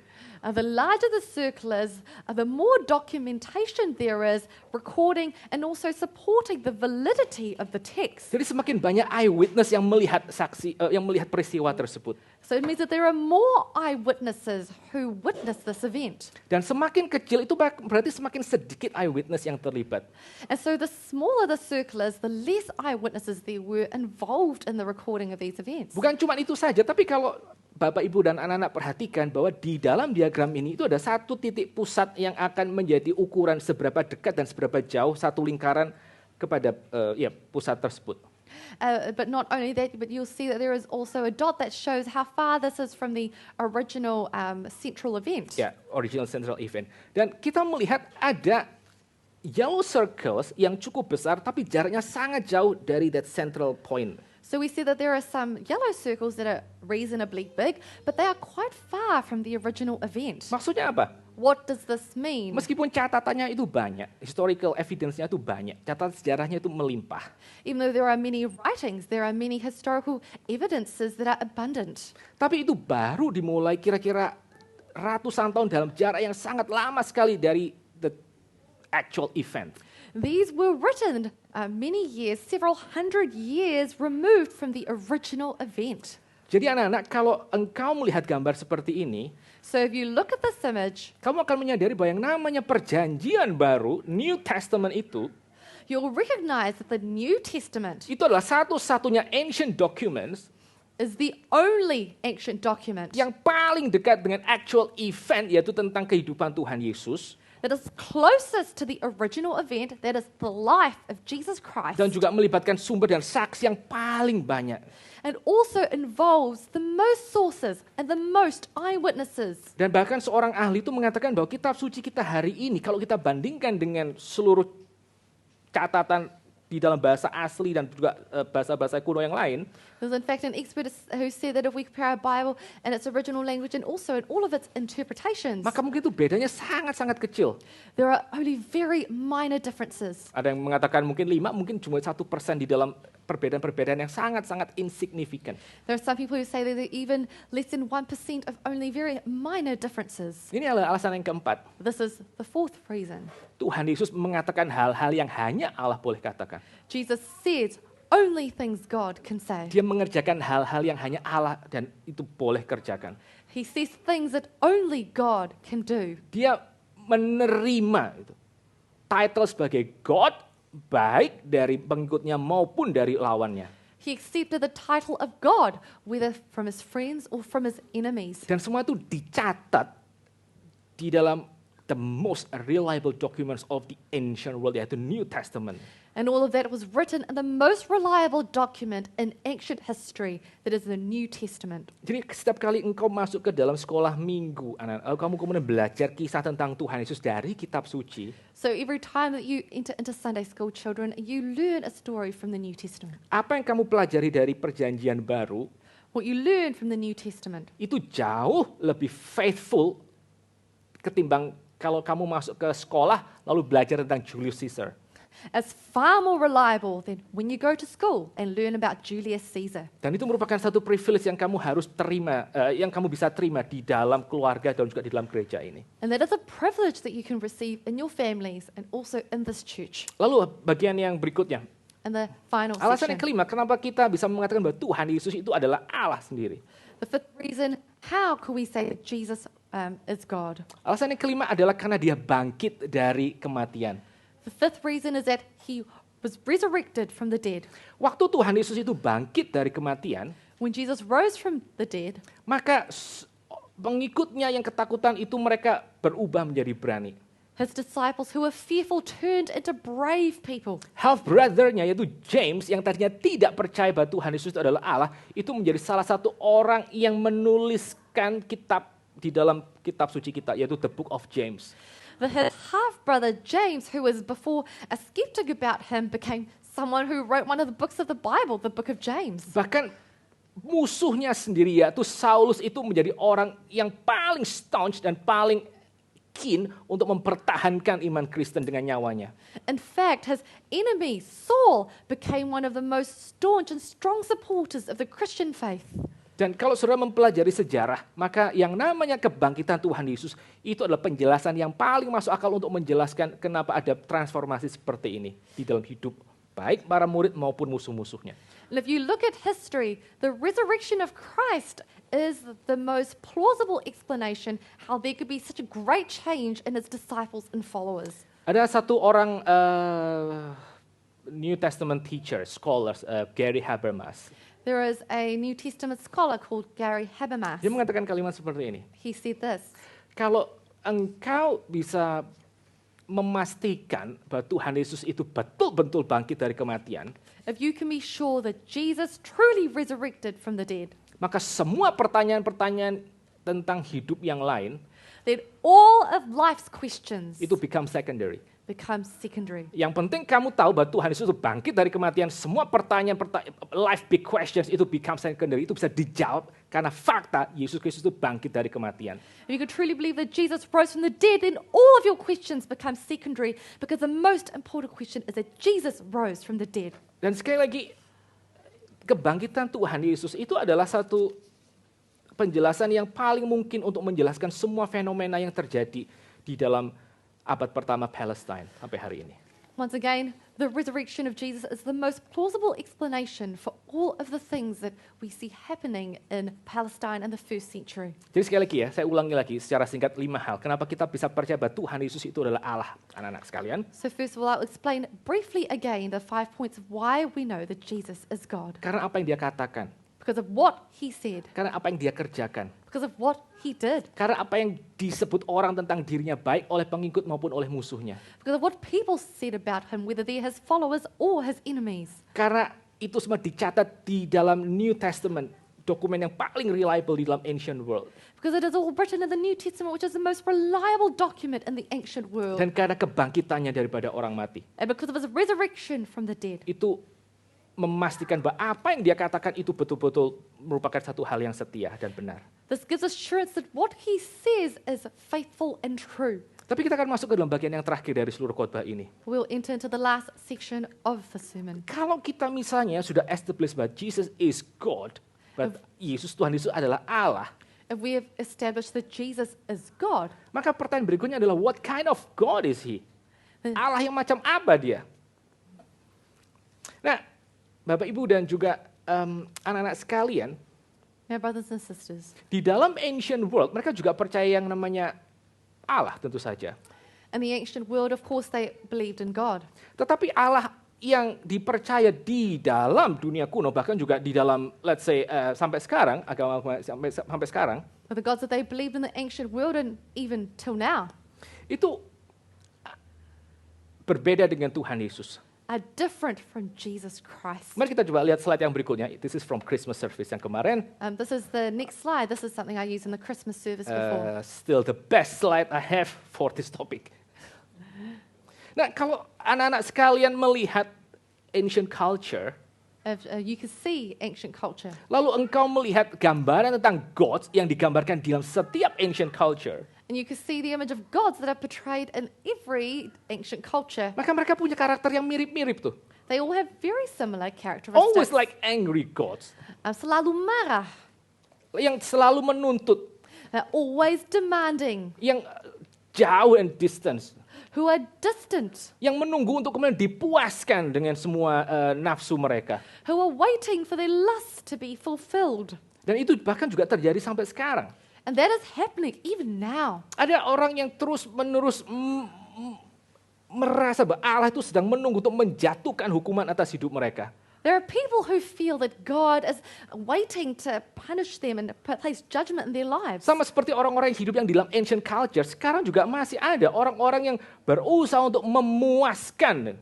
the larger the circle is, the more documentation there is recording and also supporting the validity of the text. Jadi semakin banyak eyewitness yang melihat peristiwa tersebut. So it means that there are more eyewitnesses who witnessed this event. Dan semakin kecil itu berarti semakin sedikit eyewitness yang terlibat. And so the smaller the circle is, the less eyewitnesses there were involved in the recording of these events. Bukan cuma itu saja, tapi kalau Bapak, Ibu, dan anak-anak perhatikan bahwa di dalam diagram ini itu ada satu titik pusat yang akan menjadi ukuran seberapa dekat dan seberapa jauh satu lingkaran kepada pusat tersebut. But not only that, but you'll see that there is also a dot that shows how far this is from the original central event. Ya, original central event. Dan kita melihat ada yellow circles yang cukup besar, tapi jaraknya sangat jauh dari that central point. So we see that there are some yellow circles that are reasonably big, but they are quite far from the original event. Maksudnya apa? What does this mean? Meskipun catatannya itu banyak, historical evidence-nya itu banyak, catatan sejarahnya itu melimpah. Even though there are many writings, there are many historical evidences that are abundant. Tapi itu baru dimulai kira-kira ratusan tahun dalam jarak yang sangat lama sekali dari the actual event. These were written many years, several hundred years removed from the original event. Jadi anak-anak, kalau engkau melihat gambar seperti ini, So if you look at this image, kamu akan menyadari bahwa yang namanya perjanjian baru, New Testament itu you'll recognize that the New Testament adalah satu-satunya ancient documents is the only ancient document yang paling dekat dengan actual event, yaitu tentang kehidupan Tuhan Yesus, that is closest to the original event, that is the life of Jesus Christ, dan juga melibatkan sumber dan saksi yang paling banyak. and also involves the most sources and the most eyewitnesses. Dan bahkan seorang ahli itu mengatakan bahwa kitab suci kita hari ini, kalau kita bandingkan dengan seluruh catatan di dalam bahasa asli dan juga bahasa-bahasa kuno yang lain, There's in fact an expert who said that if we compare our Bible and its original language and also in all of its interpretations, maka mungkin itu bedanya sangat-sangat kecil. there are only very minor differences. Ada yang mengatakan mungkin 5, mungkin cuma 1% di dalam perbedaan-perbedaan yang sangat-sangat insignifikan. There are some people who say that they're even less than 1% of only very minor differences. Ini adalah alasan yang keempat. This is the fourth reason. Tuhan Yesus mengatakan hal-hal yang hanya Allah boleh katakan. Jesus said only things God can say. Dia mengerjakan hal-hal yang hanya Allah dan itu boleh kerjakan. He says things that only God can do. Dia menerima itu, title sebagai God, baik dari pengikutnya maupun dari lawannya. He accepted the title of God, whether from his friends or from his enemies. Dan semua itu dicatat di dalam the most reliable documents of the ancient world, yaitu New Testament. And all of that was written in the most reliable document in ancient history, that is the New Testament. Jadi setiap kali engkau masuk ke dalam sekolah minggu, lalu kamu kemudian belajar kisah tentang Tuhan Yesus dari kitab suci, So every time that you enter into Sunday school, children, you learn a story from the New Testament. apa yang kamu pelajari dari perjanjian baru, What you learn from the New Testament itu jauh lebih faithful ketimbang kalau kamu masuk ke sekolah lalu belajar tentang Julius Caesar. is far more reliable than when you go to school and learn about Julius Caesar. Dan itu merupakan satu privilege yang kamu harus terima, yang kamu bisa terima di dalam keluarga dan juga di dalam gereja ini. And that is a privilege that you can receive in your families and also in this church. Lalu bagian yang berikutnya, And the final alasan section, yang kelima, kenapa kita bisa mengatakan bahwa Tuhan Yesus itu adalah Allah sendiri. the fifth reason, how could we say that Jesus is God? Alasan yang kelima adalah karena dia bangkit dari kematian. The fifth reason is that he was resurrected from the dead. Waktu Tuhan Yesus itu bangkit dari kematian, When Jesus rose from the dead, maka pengikutnya yang ketakutan itu mereka berubah menjadi berani. his disciples who were fearful turned into brave people. Half brother-nya yaitu James yang tadinya tidak percaya bahwa Tuhan Yesus itu adalah Allah, itu menjadi salah satu orang yang menuliskan kitab di dalam kitab suci kita, yaitu the Book of James. His half-brother James, who was before a skeptic about him, became someone who wrote one of the books of the Bible, the book of James. Bahkan musuhnya sendiri yaitu Saulus itu menjadi orang yang paling staunch dan paling keen untuk mempertahankan iman Kristen dengan nyawanya. In fact, his enemy, Saul, became one of the most staunch and strong supporters of the Christian faith. Dan kalau saudara mempelajari sejarah, maka yang namanya kebangkitan Tuhan Yesus itu adalah penjelasan yang paling masuk akal untuk menjelaskan kenapa ada transformasi seperti ini di dalam hidup baik para murid maupun musuh-musuhnya. And if you look at history, the resurrection of Christ is the most plausible explanation how there could be such a great change in his disciples and followers. Ada satu orang New Testament teacher, scholars, Gary Habermas. There is a New Testament scholar called Gary Habermas. Dia mengatakan kalimat seperti ini. He said this: Kalau engkau bisa memastikan bahwa Tuhan Yesus itu betul-betul bangkit dari kematian, if you can be sure that Jesus truly resurrected from the dead, maka semua pertanyaan-pertanyaan tentang hidup yang lain then all of life's questions itu become secondary. become secondary. Yang penting kamu tahu bahwa Tuhan Yesus itu bangkit dari kematian, semua pertanyaan life big questions itu become secondary, itu bisa dijawab karena fakta Yesus Kristus itu bangkit dari kematian. If you could truly believe that Jesus rose from the dead, then all of your questions become secondary because the most important question is that Jesus rose from the dead. Dan sekali lagi, kebangkitan Tuhan Yesus itu adalah satu penjelasan yang paling mungkin untuk menjelaskan semua fenomena yang terjadi di dalam abad pertama Palestine sampai hari ini. Once again, the resurrection of Jesus is the most plausible explanation for all of the things that we see happening in Palestine in the first century. Jadi sekali lagi ya, saya ulangi lagi secara singkat 5 hal. Kenapa kita bisa percaya bahwa Tuhan Yesus itu adalah Allah, anak-anak sekalian. So first of all, I'll explain briefly again the 5 points of why we know that Jesus is God. Karena apa yang dia katakan, Because of what he said, karena apa yang dia kerjakan, because of what he did, karena apa yang disebut orang tentang dirinya baik oleh pengikut maupun oleh musuhnya. because of what people said about him, whether they're his followers or his enemies. Karena itu semua dicatat di dalam New Testament, dokumen yang paling reliable di dalam ancient world. Because it is all written in the New Testament, which is the most reliable document in the ancient world. Dan karena kebangkitannya daripada orang mati. And because of his resurrection from the dead. Itu memastikan bahwa apa yang dia katakan itu betul-betul merupakan satu hal yang setia dan benar. This gives assurance that what he says is faithful and true. Tapi kita akan masuk ke dalam bagian yang terakhir dari seluruh khotbah ini. We'll enter into the last section of the sermon. Kalau kita misalnya sudah establish bahwa Jesus is God, bahwa Tuhan Yesus adalah Allah, If we have established that Jesus is God, maka pertanyaan berikutnya adalah what kind of God is he? Allah yang macam apa dia? Nah, Bapak Ibu dan juga anak-anak sekalian, my brothers and sisters, di dalam ancient world mereka juga percaya yang namanya Allah tentu saja. in the ancient world, of course, they believed in God. Tetapi Allah yang dipercaya di dalam dunia kuno, bahkan juga di dalam, let's say, sampai sekarang, agama sampai sekarang, But the gods that they believed in the ancient world and even till now itu berbeda dengan Tuhan Yesus. are different from Jesus Christ. Mari kita coba lihat slide yang berikutnya. This is from Christmas service yang kemarin. This is the next slide. This is something I used in the Christmas service before. Still the best slide I have for this topic. Nah, kalau anak-anak sekalian melihat ancient culture, If you can see ancient culture, lalu engkau melihat gambaran tentang gods yang digambarkan di dalam setiap ancient culture, and you can see the image of gods that are portrayed in every ancient culture, maka mereka punya karakter yang mirip-mirip tuh. they all have very similar characteristics. Always like angry gods, Selalu marah, yang selalu menuntut, always demanding, yang jauh and distance, who are distant, yang menunggu untuk kemudian dipuaskan dengan semua nafsu mereka. who are waiting for their lust to be fulfilled. Dan itu bahkan juga terjadi sampai sekarang. And that is happening even now. Ada orang yang terus-menerus merasa bahwa Allah itu sedang menunggu untuk menjatuhkan hukuman atas hidup mereka. There are people who feel that God is waiting to punish them and place judgment in their lives. Sama seperti orang-orang yang hidup yang di dalam ancient culture, sekarang juga masih ada orang-orang yang berusaha untuk memuaskan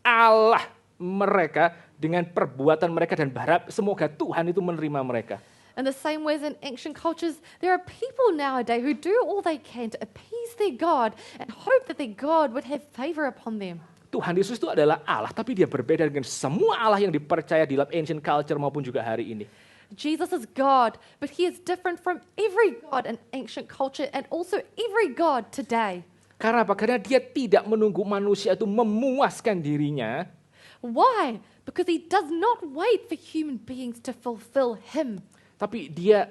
Allah mereka dengan perbuatan mereka dan berharap semoga Tuhan itu menerima mereka. In the same way as in ancient cultures, there are people nowadays who do all they can to appease their God and hope that their God would have favor upon them. Tuhan Yesus itu adalah Allah, tapi dia berbeda dengan semua Allah yang dipercaya di dalam ancient culture maupun juga hari ini. Jesus is God, but he is different from every God in ancient culture and also every God today. Karena apa? Karena dia tidak menunggu manusia itu memuaskan dirinya, Why? Because he does not wait for human beings to fulfill him. tapi dia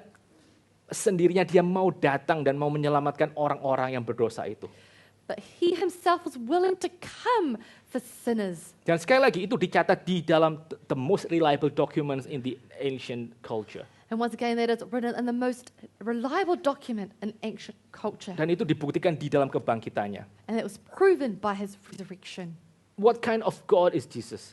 sendirinya dia mau datang dan mau menyelamatkan orang-orang yang berdosa itu. But he himself was willing to come for sinners. Dan sekali lagi itu dicatat di dalam the most reliable documents in the ancient culture. And once again, that is written in the most reliable document in ancient culture. Dan itu dibuktikan di dalam kebangkitannya. And it was proven by his resurrection. What kind of God is Jesus?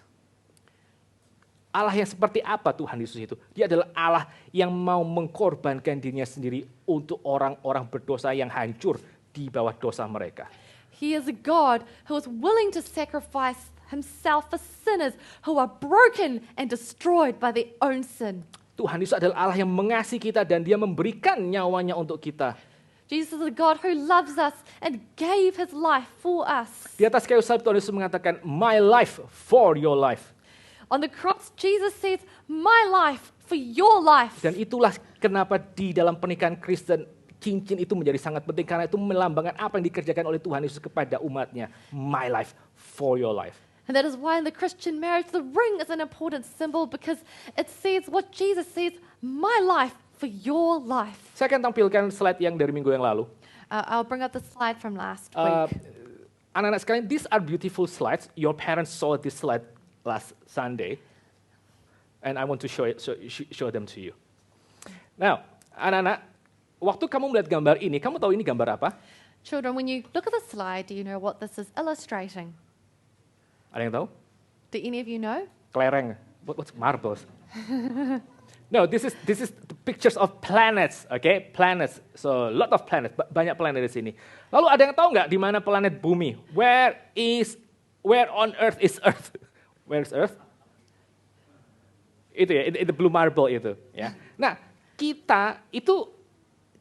Allah yang seperti apa Tuhan Yesus itu? Dia adalah Allah yang mau mengkorbankan dirinya sendiri untuk orang-orang berdosa yang hancur di bawah dosa mereka. He is a God who is willing to sacrifice himself for sinners who are broken and destroyed by their own sin. Tuhan Yesus adalah Allah yang mengasihi kita dan dia memberikan nyawanya untuk kita. Jesus is a God who loves us and gave his life for us. Di atas kayu salib Tuhan Yesus mengatakan, my life for your life. On the cross, Jesus says, my life for your life. Dan itulah kenapa di dalam pernikahan Kristen cincin itu menjadi sangat penting karena itu melambangkan apa yang dikerjakan oleh Tuhan Yesus kepada umatnya. My life for your life. And that is why in the Christian marriage, the ring is an important symbol because it says what Jesus says, my life for your life. Saya akan tampilkan slide yang dari minggu yang lalu. I'll bring up the slide from last week. Anak-anak sekalian, these are beautiful slides. Your parents saw this slide last Sunday. And I want to show them to you. Now, anak-anak, waktu kamu melihat gambar ini, kamu tahu ini gambar apa? Children, when you look at the slide, do you know what this is illustrating? Ada yang tahu? Do any of you know? Kelereng. What's marbles? No, this is the pictures of planets, okay? Planets. So, lot of planets, banyak planet di sini. Lalu ada yang tahu nggak di mana planet bumi? Where on Earth is Earth? Where is Earth? Itu ya, the blue marble itu, ya. Nah, kita itu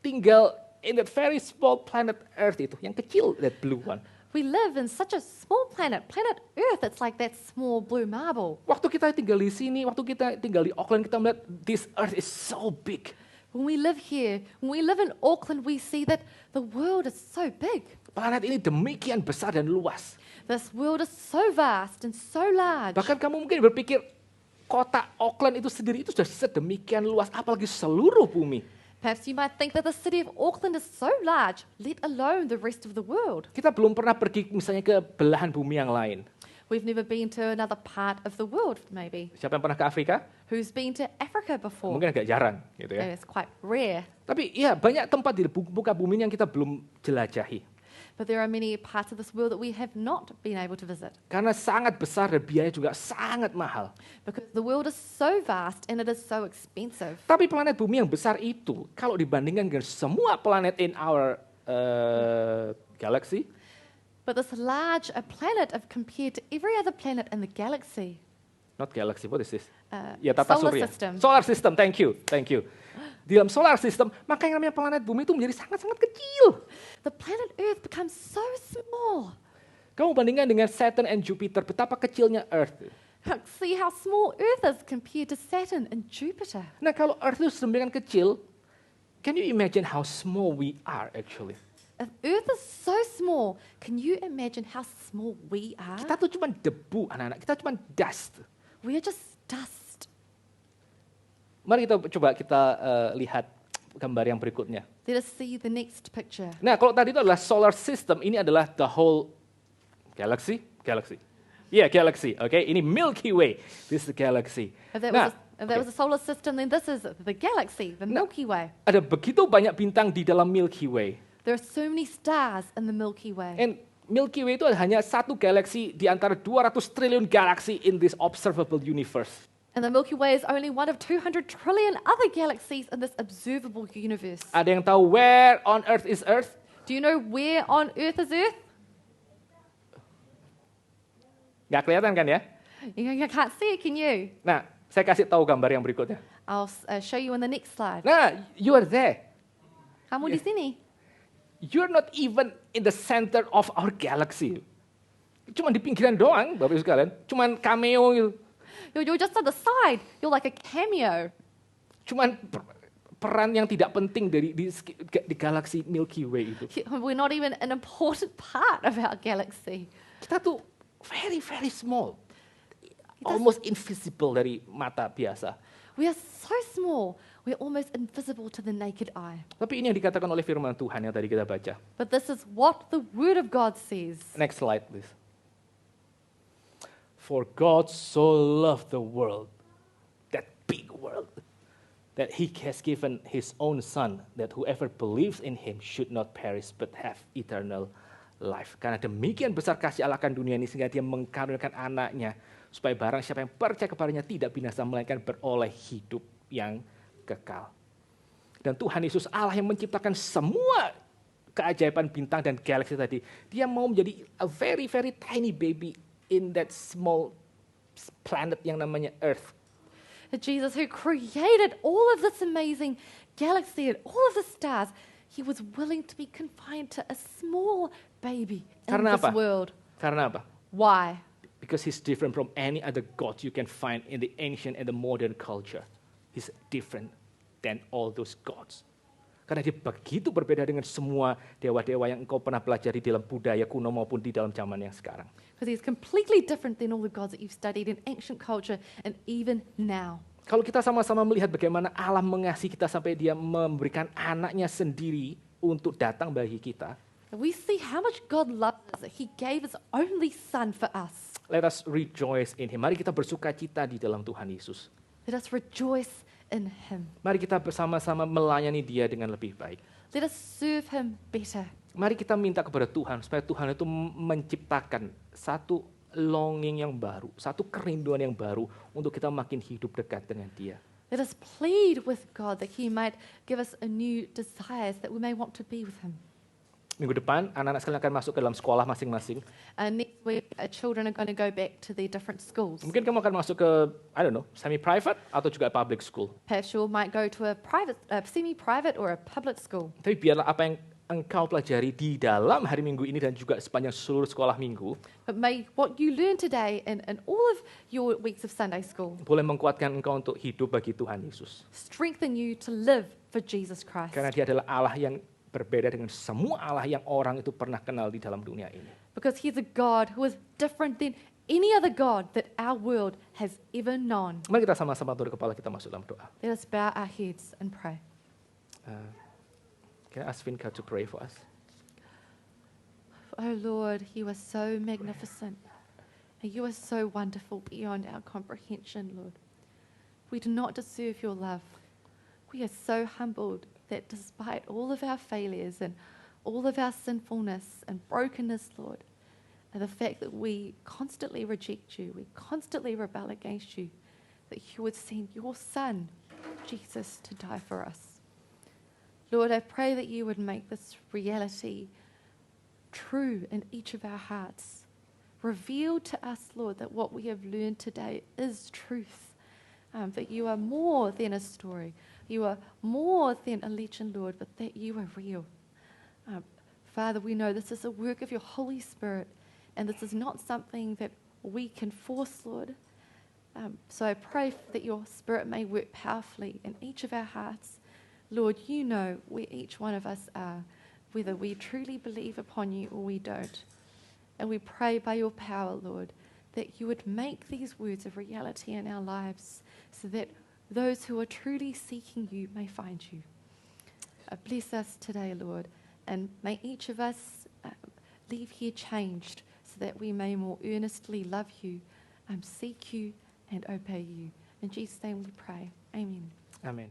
tinggal in that very small planet Earth itu, yang kecil, that blue one. We live in such a small planet, planet Earth. It's like that small blue marble. Waktu kita tinggal di sini, waktu kita tinggal di Auckland, kita melihat this Earth is so big. When we live here, when we live in Auckland, we see that the world is so big. Planet ini demikian besar dan luas. This world is so vast and so large. Bahkan kamu mungkin berpikir kota Auckland itu sendiri itu sudah sedemikian luas, apalagi seluruh bumi. Perhaps you might think that the city of Auckland is so large, let alone the rest of the world. Kita belum pernah pergi misalnya ke belahan bumi yang lain. We've never been to another part of the world, maybe. Siapa yang pernah ke Afrika? Who's been to Africa before? Mungkin agak jarang, gitu ya. It's quite rare. Tapi ya banyak tempat di muka bumi yang kita belum jelajahi. But there are many parts of this world that we have not been able to visit. Karena sangat besar dan biaya juga sangat mahal. Because the world is so vast and it is so expensive. Tapi planet bumi yang besar itu, kalau dibandingkan dengan semua planet in our galaxy, But this large a planet of compared to every other planet in the galaxy. not galaxy, what is this? Ya, Tata solar Surya. system. Solar system, thank you. Di dalam solar system, maka yang namanya planet bumi itu menjadi sangat-sangat kecil. The planet Earth becomes so small. Kamu bandingkan dengan Saturn and Jupiter, betapa kecilnya Earth. See how small Earth is compared to Saturn and Jupiter. Nah, kalau Earth itu sedemikian kecil, can you imagine how small we are actually? If Earth is so small, can you imagine how small we are? Kita tuh cuma debu, anak-anak. Kita cuma dust. We are just dust. Mari kita lihat gambar yang berikutnya. Let us see the next picture. Nah, kalau tadi itu adalah solar system, ini adalah the whole galaxy. Yeah, galaxy. Okay, ini Milky Way. This is the galaxy. If that was a solar system, then this is the galaxy, the Milky Way. Ada begitu banyak bintang di dalam Milky Way. There are so many stars in the Milky Way. And Milky Way itu hanya satu galaksi di antara 200 triliun galaksi in this observable universe. And the Milky Way is only one of 200 trillion other galaxies in this observable universe. Ada yang tahu where on Earth is Earth? Do you know where on Earth is Earth? Nggak kelihatan kan ya? You can't see it, can you? Nah, saya kasih tahu gambar yang berikutnya. I'll show you in the next slide. Nah, you are there. Kamu di sini. You're not even in the center of our galaxy. Cuma di pinggiran doang, Bapak Ibu sekalian. Cuman cameo gitu. You're just on the side. You're like a cameo. Cuman peran yang tidak penting di galaksi Milky Way itu. We're not even an important part of our galaxy. Kita tuh very, very small. Almost invisible dari mata biasa. We are so small. We're almost invisible to the naked eye. Tapi ini yang dikatakan oleh firman Tuhan yang tadi kita baca. But this is what the Word of God says. Next slide, please. For God so loved the world, that big world, that He has given His own Son, that whoever believes in Him should not perish but have eternal life. Karena demikian besar kasih Allah akan dunia ini sehingga Dia mengkaruniakan anaknya supaya barang siapa yang percaya kepadanya tidak binasa melainkan beroleh hidup yang kekal. Dan Tuhan Yesus Allah yang menciptakan semua keajaiban bintang dan galaksi tadi, Dia mau menjadi a very, very tiny baby in that small planet yang namanya Earth. Jesus, who created all of this amazing galaxy and all of the stars, He was willing to be confined to a small baby in Karena this apa? world. Karena apa? Why? Because He's different from any other God you can find in the ancient and the modern culture. He's different than all those gods. Karena dia begitu berbeda dengan semua dewa-dewa yang engkau pernah pelajari dalam budaya kuno maupun di dalam zaman yang sekarang. Because he's completely different than all the gods that you've studied in ancient culture and even now. Kalau kita sama-sama melihat bagaimana Allah mengasihi kita sampai dia memberikan anaknya sendiri untuk datang bagi kita, We see how much God loves us, that he gave his only son for us. let us rejoice in Him. Mari kita bersuka cita di dalam Tuhan Yesus. Let us rejoice in him. Mari kita bersama-sama melayani Dia dengan lebih baik. Let us serve him better. Mari kita minta kepada Tuhan supaya Tuhan itu menciptakan satu longing yang baru, satu kerinduan yang baru untuk kita makin hidup dekat dengan Dia. Let us plead with God that he might give us a new desires that we may want to be with him. Minggu depan, anak-anak sekalian akan masuk ke dalam sekolah masing-masing. Next week, children are going to go back to their different schools. Mungkin kamu akan masuk ke, I don't know, semi-private atau juga public school. Perhaps you might go to a semi-private or a public school. Tapi biarlah apa yang engkau pelajari di dalam hari Minggu ini dan juga sepanjang seluruh sekolah Minggu But may what you learn today and all of your weeks of Sunday school boleh menguatkan engkau untuk hidup bagi Tuhan Yesus. strengthen you to live for Jesus Christ. Karena Dia adalah Allah yang berbeda dengan semua Allah yang orang itu pernah kenal di dalam dunia ini. Because he's a God who is different than any other God that our world has ever known. Mari kita sama-sama tunduk kepala, kita masuk dalam doa. Let us bow our heads and pray. Can I ask Vinka to pray for us? Oh Lord, you are so magnificent. And you are so wonderful beyond our comprehension, Lord. We do not deserve your love. We are so humbled that despite all of our failures and all of our sinfulness and brokenness, Lord, and the fact that we constantly reject you, we constantly rebel against you, that you would send your Son, Jesus, to die for us. Lord, I pray that you would make this reality true in each of our hearts. Reveal to us, Lord, that what we have learned today is truth, that you are more than a story. You are more than a legend, Lord, but that you are real. Father, we know this is a work of your Holy Spirit, and this is not something that we can force, Lord. So I pray that your Spirit may work powerfully in each of our hearts. Lord, you know where each one of us are, whether we truly believe upon you or we don't. And we pray by your power, Lord, that you would make these words a reality in our lives so that those who are truly seeking you may find you. Bless us today, Lord, and may each of us leave here changed so that we may more earnestly love you, seek you, and obey you. In Jesus' name we pray. Amen. Amin.